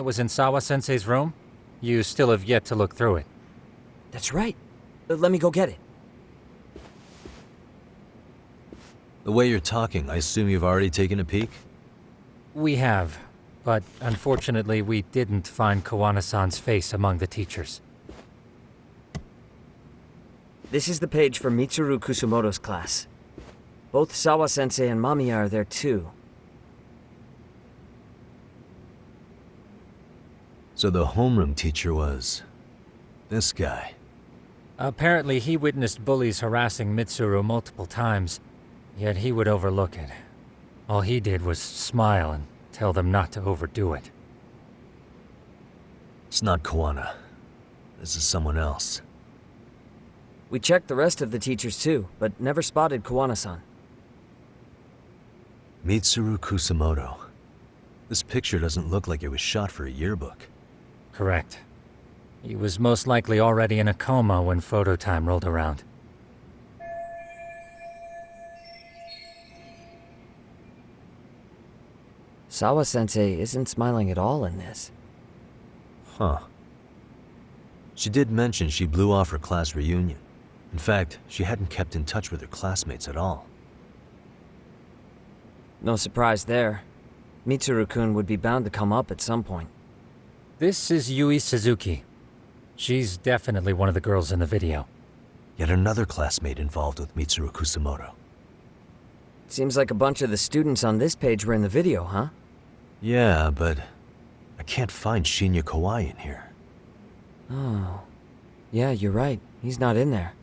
It was in Sawa-sensei's room? You still have yet to look through it. That's right. Let me go get it. The way you're talking, I assume you've already taken a peek? We have, but unfortunately we didn't find Kawana-san's face among the teachers. This is the page for Mitsuru Kusumoto's class. Both Sawa-sensei and Mamiya are there too. So the homeroom teacher was... this guy. Apparently he witnessed bullies harassing Mitsuru multiple times, yet he would overlook it. All he did was smile and tell them not to overdo it. It's not Kawana. This is someone else. We checked the rest of the teachers too, but never spotted Kawana-san. Mitsuru Kusumoto. This picture doesn't look like it was shot for a yearbook. Correct. He was most likely already in a coma when photo time rolled around. Sawa-sensei isn't smiling at all in this. Huh. She did mention she blew off her class reunion. In fact, she hadn't kept in touch with her classmates at all. No surprise there. Mitsuru-kun would be bound to come up at some point. This is Yui Suzuki. She's definitely one of the girls in the video. Yet another classmate involved with Mitsuru Kusumoto. Seems like a bunch of the students on this page were in the video, huh? Yeah, but I can't find Shinya Kawai in here. Oh. Yeah, you're right. He's not in there.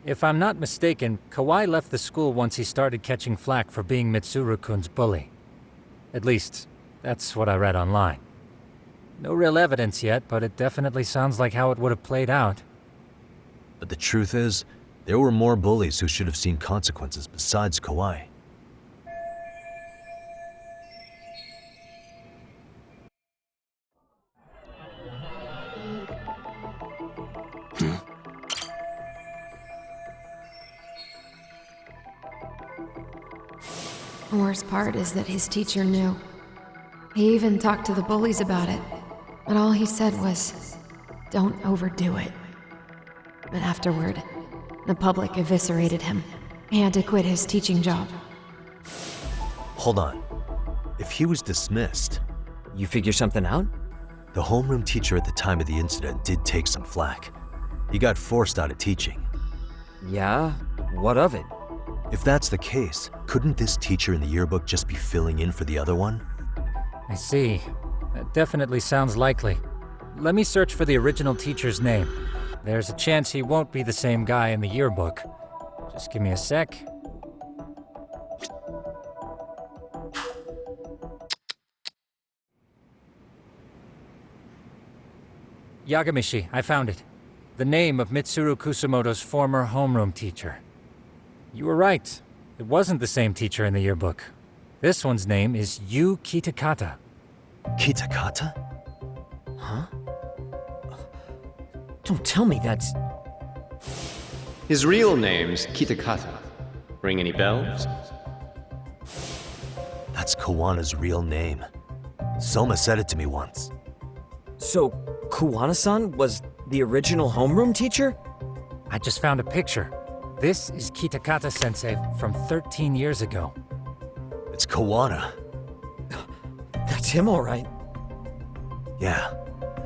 If I'm not mistaken, Kawai left the school once he started catching flack for being Mitsuru-kun's bully. At least, that's what I read online. No real evidence yet, but it definitely sounds like how it would have played out. But the truth is, there were more bullies who should have seen consequences besides Kawai. The worst part is that his teacher knew. He even talked to the bullies about it, but all he said was, "Don't overdo it." But afterward, the public eviscerated him. He had to quit his teaching job. Hold on. If he was dismissed, You figure something out? the homeroom teacher at the time of the incident did take some flack. He got forced out of teaching. Yeah? What of it? If that's the case, couldn't this teacher in the yearbook just be filling in for the other one? I see. That definitely sounds likely. Let me search for the original teacher's name. There's a chance he won't be the same guy in the yearbook. Just give me a sec. Yagamishi, I found it. The name of Mitsuru Kusumoto's former homeroom teacher. You were right. It wasn't the same teacher in the yearbook. This one's name is Yu Kitakata. Kitakata? Huh? Don't tell me that's... His real name's Kitakata. Ring any bells? That's Kawana's real name. Soma said it to me once. So, Kawana-san was the original homeroom teacher? I just found a picture. This is Kitakata-sensei from 13 years ago. It's Kawana. That's him, all right. Yeah.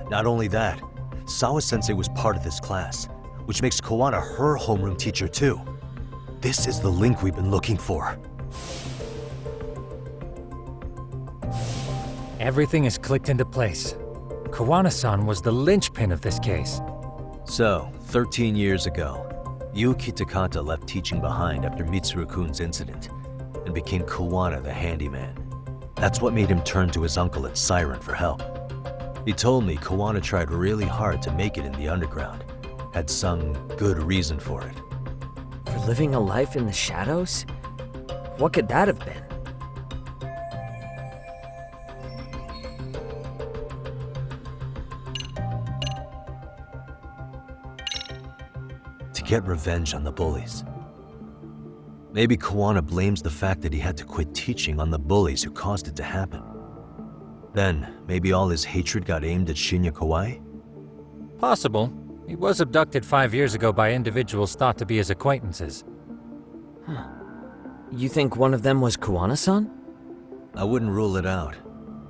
Not only that, Sawa-sensei was part of this class, which makes Kawana her homeroom teacher too. This is the link we've been looking for. Everything is clicked into place. Kawana-san was the linchpin of this case. So, 13 years ago, Yu Kitakata left teaching behind after Mitsuru-kun's incident and became Kawana the handyman. That's what made him turn to his uncle at Siren for help. He told me Kawana tried really hard to make it in the underground, had some good reason for it. For living a life in the shadows? What could that have been? To get revenge on the bullies. Maybe Kawana blames the fact that he had to quit teaching on the bullies who caused it to happen. Then, maybe all his hatred got aimed at Shinya Kawai? Possible. He was abducted 5 years ago by individuals thought to be his acquaintances. You think one of them was Kuwana-san? I wouldn't rule it out.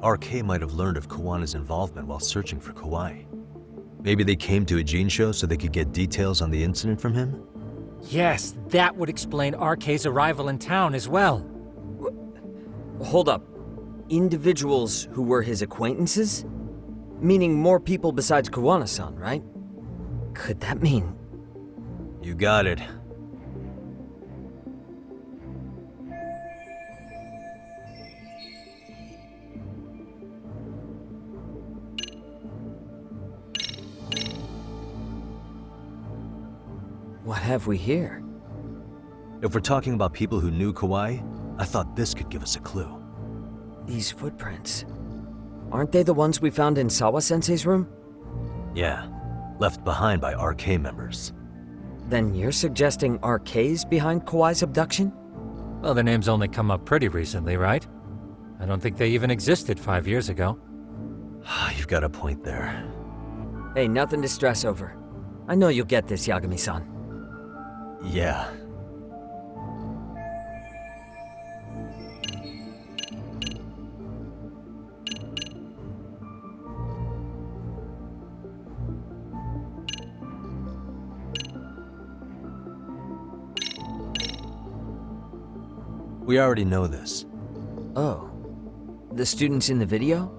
RK might have learned of Kawana's involvement while searching for Kawai. Maybe they came to Ijincho so they could get details on the incident from him? Yes, that would explain RK's arrival in town as well. Hold up. Individuals who were his acquaintances? Meaning more people besides Kuwana-san, right? Could that mean... You got it. What have we here? If we're talking about people who knew Kawai, I thought this could give us a clue. These footprints. Aren't they the ones we found in Sawa-sensei's room? Yeah, left behind by RK members. Then you're suggesting RK's behind Kawai's abduction? Well, their names only come up pretty recently, right? I don't think they even existed 5 years ago. You've got a point there. Hey, nothing to stress over. I know you'll get this, Yagami-san. Yeah. We already know this. Oh. The students in the video?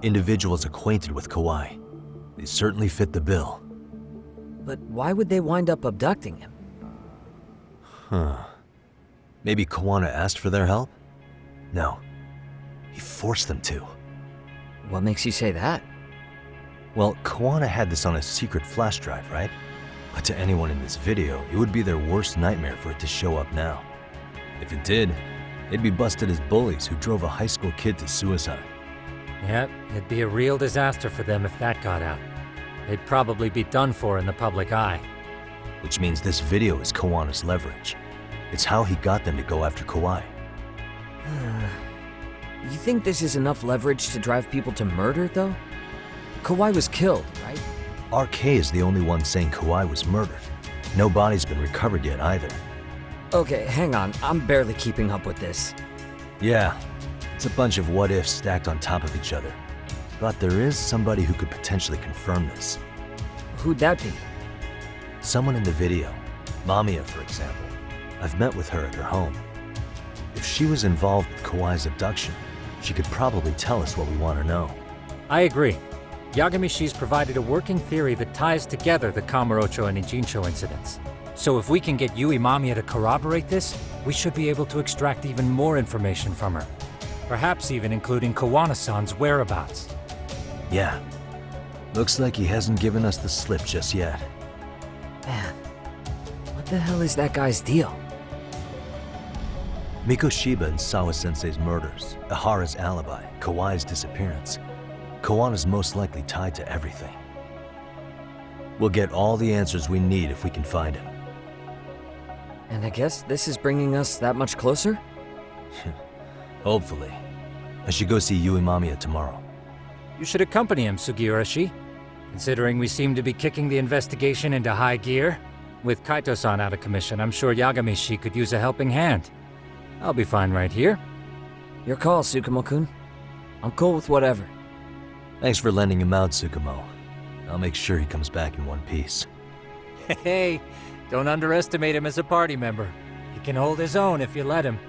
Individuals acquainted with Kawai. They certainly fit the bill. But why would they wind up abducting him? Maybe Kawana asked for their help? No. He forced them to. What makes you say that? Well, Kawana had this on a secret flash drive, right? But to anyone in this video, it would be their worst nightmare for it to show up now. If it did, they'd be busted as bullies who drove a high school kid to suicide. Yeah, it'd be a real disaster for them if that got out. They'd probably be done for in the public eye. Which means this video is Kawana's leverage. It's how he got them to go after Kawai. You think this is enough leverage to drive people to murder, though? Kawai was killed, right? RK is the only one saying Kawai was murdered. No body's been recovered yet either. Okay, hang on. I'm barely keeping up with this. Yeah, it's a bunch of what-ifs stacked on top of each other. But there is somebody who could potentially confirm this. Who'd that be? Someone in the video. Mamiya, for example. I've met with her at her home. If she was involved with Kawai's abduction, she could probably tell us what we want to know. I agree. Yagamishi's provided a working theory that ties together the Kamurocho and Ijincho incidents. So if we can get Yui Mamiya to corroborate this, we should be able to extract even more information from her. Perhaps even including Kawana-san's whereabouts. Yeah. Looks like he hasn't given us the slip just yet. Man, what the hell is that guy's deal? Mikoshiba and Sawa-sensei's murders, Ihara's alibi, Kawai's disappearance. Kawana's most likely tied to everything. We'll get all the answers we need if we can find him. And I guess this is bringing us that much closer? Hopefully. I should go see Yui Mamiya tomorrow. You should accompany him, Sugiurashi. Considering we seem to be kicking the investigation into high gear. With Kaito-san out of commission, I'm sure Yagamishi could use a helping hand. I'll be fine right here. Your call, Tsukumo-kun. I'm cool with whatever. Thanks for lending him out, Tsukumo. I'll make sure he comes back in one piece. Hey, don't underestimate him as a party member. He can hold his own if you let him.